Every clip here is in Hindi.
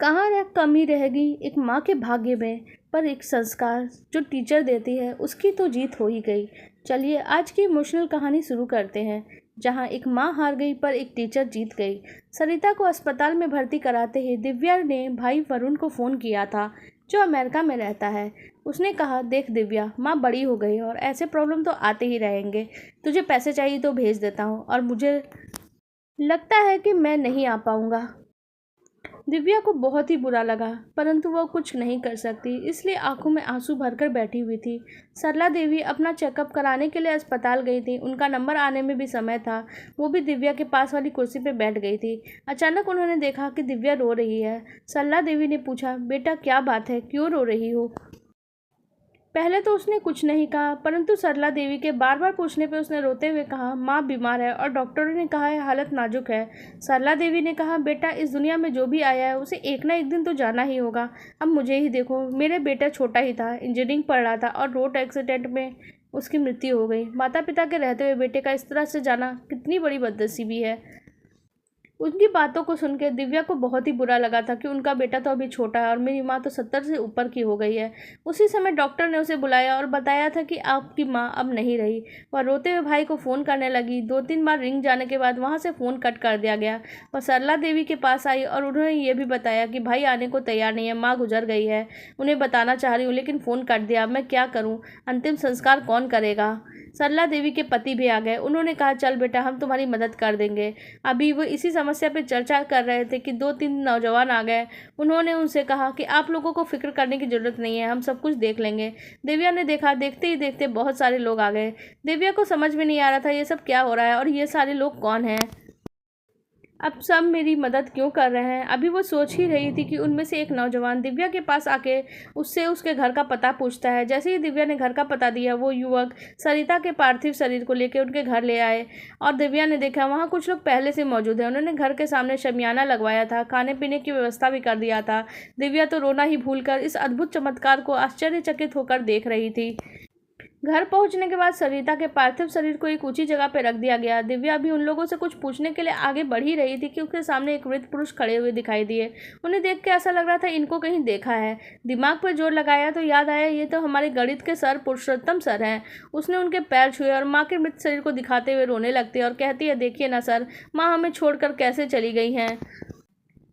कहाँ कमी रहेगी एक माँ के भाग्य में, पर एक संस्कार जो टीचर देती है उसकी तो जीत हो ही गई। चलिए आज की इमोशनल कहानी शुरू करते हैं, जहाँ एक माँ हार गई पर एक टीचर जीत गई। सरिता को अस्पताल में भर्ती कराते ही दिव्या ने भाई वरुण को फ़ोन किया था, जो अमेरिका में रहता है। उसने कहा, देख दिव्या, माँ बड़ी हो गई और ऐसे प्रॉब्लम तो आते ही रहेंगे। तुझे पैसे चाहिए तो भेज देता हूँ, और मुझे लगता है कि मैं नहीं आ पाऊँगा। दिव्या को बहुत ही बुरा लगा, परंतु वह कुछ नहीं कर सकती, इसलिए आंखों में आंसू भरकर बैठी हुई थी। सरला देवी अपना चेकअप कराने के लिए अस्पताल गई थी। उनका नंबर आने में भी समय था। वो भी दिव्या के पास वाली कुर्सी पर बैठ गई थी। अचानक उन्होंने देखा कि दिव्या रो रही है। सरला देवी ने पूछा, बेटा क्या बात है, क्यों रो रही हो? पहले तो उसने कुछ नहीं कहा, परंतु सरला देवी के बार बार पूछने पर उसने रोते हुए कहा, माँ बीमार है और डॉक्टरों ने कहा है हालत नाजुक है। सरला देवी ने कहा, बेटा इस दुनिया में जो भी आया है उसे एक ना एक दिन तो जाना ही होगा। अब मुझे ही देखो, मेरे बेटा छोटा ही था, इंजीनियरिंग पढ़ रहा था और रोड एक्सीडेंट में उसकी मृत्यु हो गई। माता पिता के रहते हुए बेटे का इस तरह से जाना कितनी बड़ी बदनसीबी है। उनकी बातों को सुनकर दिव्या को बहुत ही बुरा लगा था कि उनका बेटा तो अभी छोटा है और मेरी माँ तो 70 से ऊपर की हो गई है। उसी समय डॉक्टर ने उसे बुलाया और बताया था कि आपकी माँ अब नहीं रही। वह रोते हुए भाई को फ़ोन करने लगी। 2-3 बार रिंग जाने के बाद वहाँ से फ़ोन कट कर दिया गया। वह सरला देवी के पास आई और उन्होंने ये भी बताया कि भाई आने को तैयार नहीं है, माँ गुजर गई है। उन्हें बताना चाह रही हूँ लेकिन फ़ोन कट दिया, मैं क्या करूँ? अंतिम संस्कार कौन करेगा? सरला देवी के पति भी आ गए। उन्होंने कहा, चल बेटा, हम तुम्हारी मदद कर देंगे। अभी वो इसी समस्या पे चर्चा कर रहे थे कि 2-3 नौजवान आ गए। उन्होंने उनसे कहा कि आप लोगों को फिक्र करने की ज़रूरत नहीं है, हम सब कुछ देख लेंगे। दिव्या ने देखा, देखते ही देखते बहुत सारे लोग आ गए। दिव्या को समझ में नहीं आ रहा था ये सब क्या हो रहा है और ये सारे लोग कौन हैं। अब सब मेरी मदद क्यों कर रहे हैं? अभी वो सोच ही रही थी कि उनमें से एक नौजवान दिव्या के पास आके उससे उसके घर का पता पूछता है। जैसे ही दिव्या ने घर का पता दिया, वो युवक सरिता के पार्थिव शरीर को लेकर उनके घर ले आए और दिव्या ने देखा वहाँ कुछ लोग पहले से मौजूद हैं। उन्होंने घर के सामने शमियाना लगवाया था, खाने पीने की व्यवस्था भी कर दिया था। दिव्या तो रोना ही भूलकर इस अद्भुत चमत्कार को आश्चर्यचकित होकर देख रही थी। घर पहुंचने के बाद सरिता के पार्थिव शरीर को एक ऊंची जगह पर रख दिया गया। दिव्या भी उन लोगों से कुछ पूछने के लिए आगे बढ़ ही रही थी कि उसके सामने एक वृद्ध पुरुष खड़े हुए दिखाई दिए। उन्हें देख के ऐसा लग रहा था इनको कहीं देखा है। दिमाग पर जोर लगाया तो याद आया, ये तो हमारे गणित के सर पुरुषोत्तम सर हैं। उसने उनके पैर छुए और माँ के मृत शरीर को दिखाते हुए रोने लगती है और कहती है, देखिए ना सर, माँ हमें छोड़कर कैसे चली गई हैं।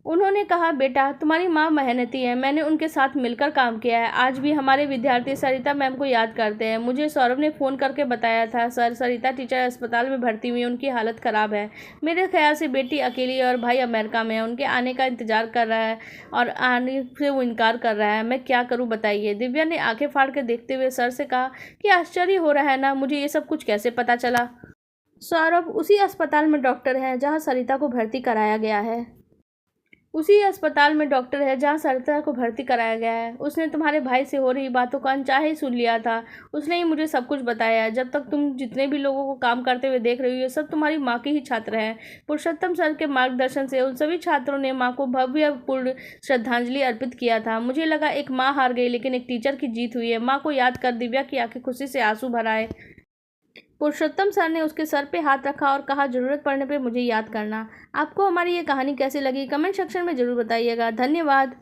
उन्होंने कहा, बेटा तुम्हारी माँ मेहनती है, मैंने उनके साथ मिलकर काम किया है। आज भी हमारे विद्यार्थी सरिता मैम को याद करते हैं। मुझे सौरभ ने फ़ोन करके बताया था, सर सरिता टीचर अस्पताल में भर्ती हुई है, उनकी हालत ख़राब है। मेरे ख्याल से बेटी अकेली है और भाई अमेरिका में है, उनके आने का इंतज़ार कर रहा है और आने से वो इनकार कर रहा है। मैं क्या करूँ बताइए? दिव्या ने आंखें फाड़ कर देखते हुए सर से कहा कि आश्चर्य हो रहा है ना, मुझे ये सब कुछ कैसे पता चला? सौरभ उसी अस्पताल में डॉक्टर है जहाँ सरिता को भर्ती कराया गया है। उसी अस्पताल में डॉक्टर है जहाँ सरिता को भर्ती कराया गया है। उसने तुम्हारे भाई से हो रही बातों का अनचाहे सुन लिया था। उसने ही मुझे सब कुछ बताया है। जब तक तुम जितने भी लोगों को काम करते हुए देख रही हो, ये सब तुम्हारी माँ के ही छात्र हैं। पुरुषोत्तम सर के मार्गदर्शन से उन सभी छात्रों ने माँ को भव्यपूर्ण श्रद्धांजलि अर्पित किया था। मुझे लगा एक माँ हार गई, लेकिन एक टीचर की जीत हुई है। माँ को याद कर दिव्या की आंखें खुशी से आंसू भर आए। पुरुषोत्तम सर ने उसके सर पे हाथ रखा और कहा, ज़रूरत पड़ने पे मुझे याद करना। आपको हमारी ये कहानी कैसी लगी कमेंट सेक्शन में ज़रूर बताइएगा। धन्यवाद।